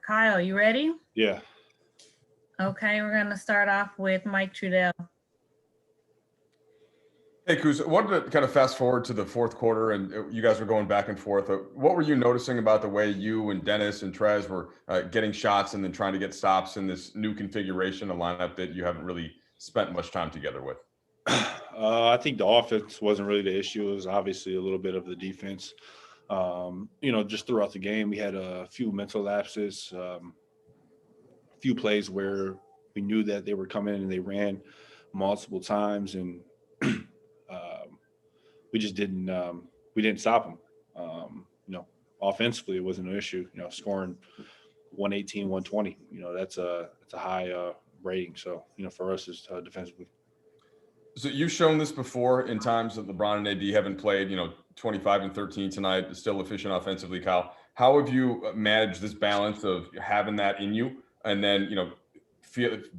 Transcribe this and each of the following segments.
Kyle, you ready? Yeah. Okay, we're going to start off with Mike Trudell. Hey, Kuz, I wanted to kind of fast forward to the fourth quarter, and you guys were going back and forth. What were you noticing about the way you and Dennis and Trez were getting shots and then trying to get stops in this new configuration, a lineup that you haven't really spent much time together with? I think the offense wasn't really the issue. It was obviously a little bit of the defense. Just throughout the game, we had a few mental lapses, a few plays where we knew that they were coming and they ran multiple times, and we just didn't stop them. Offensively, it wasn't an issue. Scoring 118, 120. That's a high rating. So for us, it's defensively. So you've shown this before in times that LeBron and AD haven't played, 25 and 13 tonight, still efficient offensively, Kyle. How have you managed this balance of having that in you and then,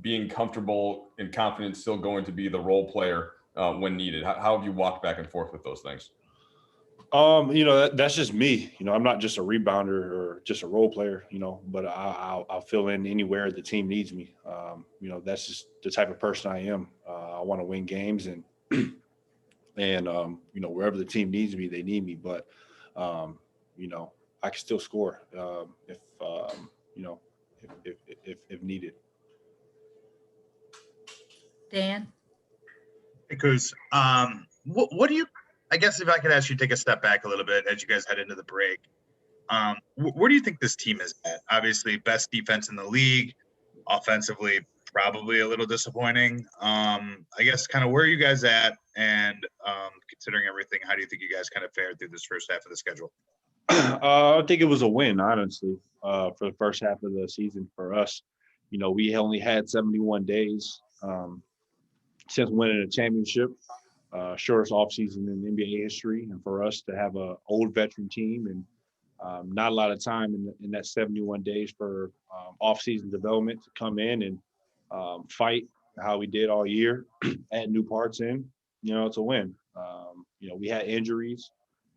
being comfortable and confident still going to be the role player when needed? How have you walked back and forth with those things? That's just me. I'm not just a rebounder or just a role player, but I'll fill in anywhere the team needs me. That's just the type of person I am. I want to win games and wherever the team needs me, they need me. But, I can still score if needed. Dan? Because what do you, I guess if I could ask you to take a step back a little bit as you guys head into the break, where do you think this team is at? Obviously, best defense in the league, offensively, probably a little disappointing. I guess kind of where are you guys at? And considering everything, how do you think you guys kind of fared through this first half of the schedule? I think it was a win, honestly, for the first half of the season for us. We only had 71 days since winning a championship, shortest offseason in NBA history. And for us to have an old veteran team and not a lot of time in that 71 days for offseason development to come in and fight how we did all year, add new parts in, it's a win. We had injuries.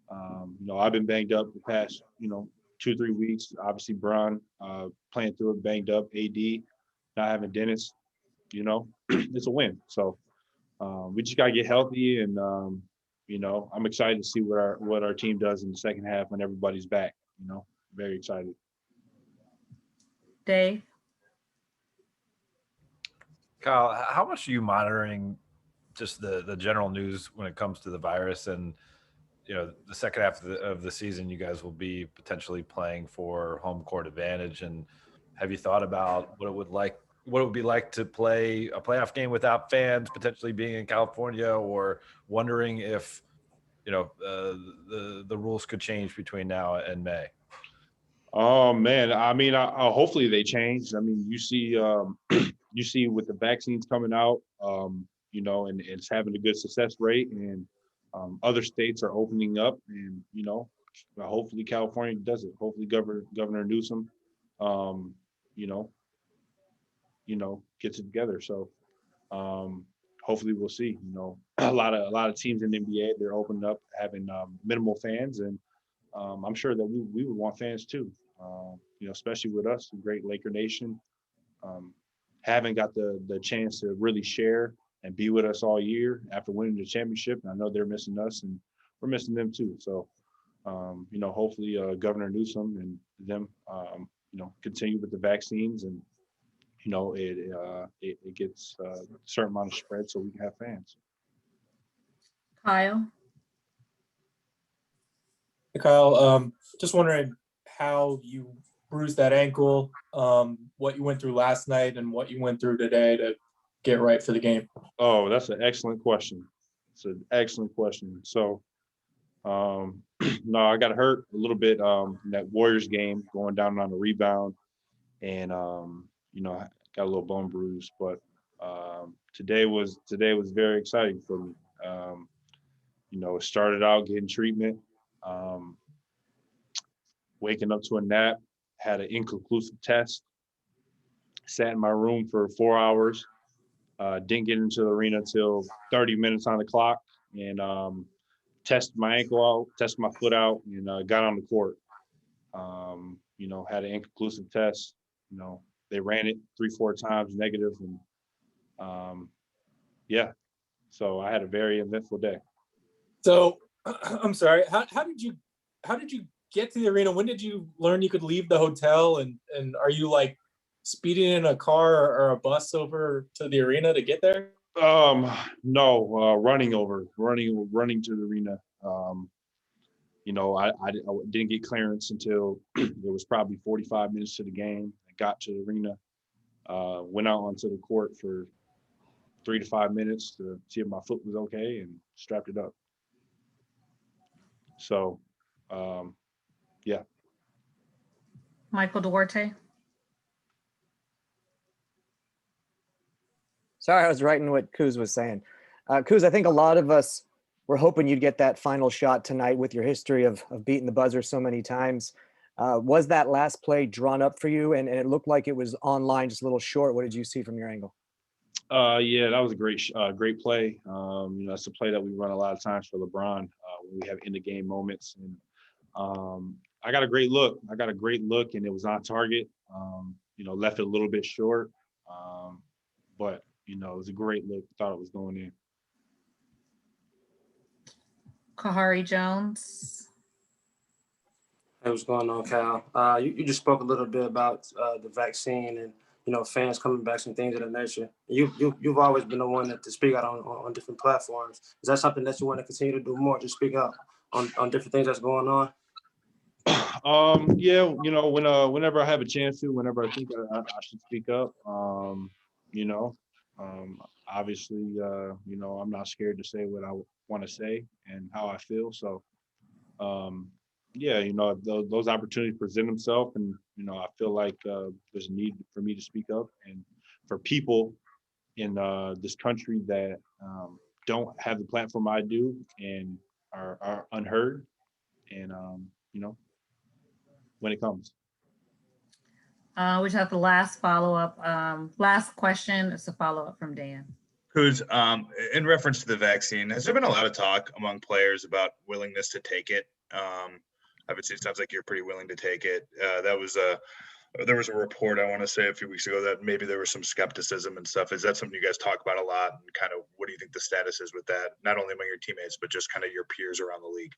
I've been banged up the past, 2-3 weeks. Obviously, Bron playing through it, banged up. AD not having Dennis, it's a win. So we just gotta get healthy, and I'm excited to see what our team does in the second half when everybody's back. Very excited. Dave? Kyle, how much are you monitoring just the general news when it comes to the virus? And the second half of the season, you guys will be potentially playing for home court advantage. And have you thought about what it would be like to play a playoff game without fans, potentially being in California, or wondering if the rules could change between now and May? Oh man, I mean, hopefully they change. I mean, you see with the vaccines coming out, and it's having a good success rate, and other states are opening up, and hopefully California does it. Hopefully Governor Newsom, gets it together. So hopefully we'll see. A lot of teams in the NBA, they're opening up, having minimal fans, and I'm sure that we would want fans too. Especially with us, great Laker Nation, haven't got the chance to really share and be with us all year after winning the championship. And I know they're missing us, and we're missing them too. So, hopefully Governor Newsom and them, continue with the vaccines, and it gets a certain amount of spread so we can have fans. Kyle? Hey, Kyle, just wondering how you bruised that ankle, what you went through last night and what you went through today to get right for the game. Oh, that's an excellent question. It's an excellent question. So, no, I got hurt a little bit in that Warriors game, going down on the rebound, and I got a little bone bruise. But today was very exciting for me. It started out getting treatment, waking up to a nap, had an inconclusive test, sat in my room for 4 hours, didn't get into the arena till 30 minutes on the clock, and tested my ankle out, tested my foot out, and got on the court. you know, had an inconclusive test. You know, they ran it 3-4 times negative, and yeah, so I had a very eventful day. So I'm sorry. How did you get to the arena? When did you learn you could leave the hotel? And are you like speeding in a car or a bus over to the arena to get there? No, running to the arena. You know, I didn't get clearance until it was probably 45 minutes to the game. I got to the arena, went out onto the court for 3 to 5 minutes to see if my foot was okay, and strapped it up. So, yeah. Michael Duarte. Sorry, I was writing what Kuz was saying. Kuz, I think a lot of us were hoping you'd get that final shot tonight with your history of beating the buzzer so many times. Was that last play drawn up for you? And it looked like it was online, just a little short. What did you see from your angle? Yeah, that was a great play. You know, that's a play that we run a lot of times for LeBron when we have in the game moments. And I got a great look. And it was on target. You know, left it a little bit short, but you know, it was a great look. Thought it was going in. Kahari Jones. Hey, what's going on, Cal? You just spoke a little bit about the vaccine and, you know, fans coming back, some things of that nature. You've always been the one to speak out on different platforms. Is that something that you want to continue to do more, just speak out on different things that's going on? Yeah, you know, whenever I have a chance to, whenever I think I should speak up, you know, obviously, you know, I'm not scared to say what I want to say and how I feel. So, yeah, you know, those opportunities present themselves, and you know, I feel like there's a need for me to speak up, and for people in this country that don't have the platform I do and are unheard, and you know, when it comes. We just have the last follow-up. Last question is a follow-up from Dan. Who's in reference to the vaccine, has there been a lot of talk among players about willingness to take it? Obviously, it sounds like you're pretty willing to take it. There was a report, I want to say, a few weeks ago that maybe there was some skepticism and stuff. Is that something you guys talk about a lot? And kind of what do you think the status is with that? Not only among your teammates, but just kind of your peers around the league.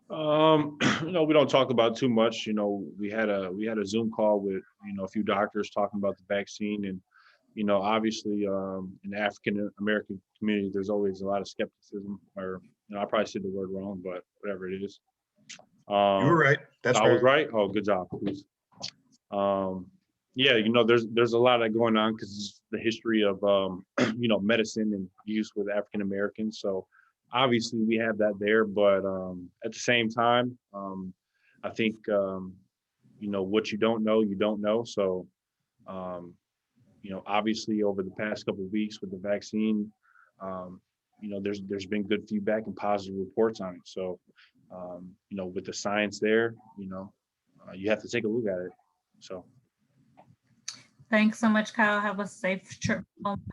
You know, we don't talk about too much. You know, we had a Zoom call with, you know, a few doctors talking about the vaccine, and you know, obviously, in the African American community, there's always a lot of skepticism, or you know, I probably said the word wrong, but whatever it is. You were right. That's I was right. Oh, good job, please. Yeah, you know, there's a lot of that going on because the history of you know, medicine and use with African Americans. So obviously we have that there, but at the same time, I think you know, what you don't know. So you know, obviously over the past couple of weeks with the vaccine, you know, there's been good feedback and positive reports on it. So you know, with the science there, you know, you have to take a look at it. So. Thanks so much, Kyle. Have a safe trip home.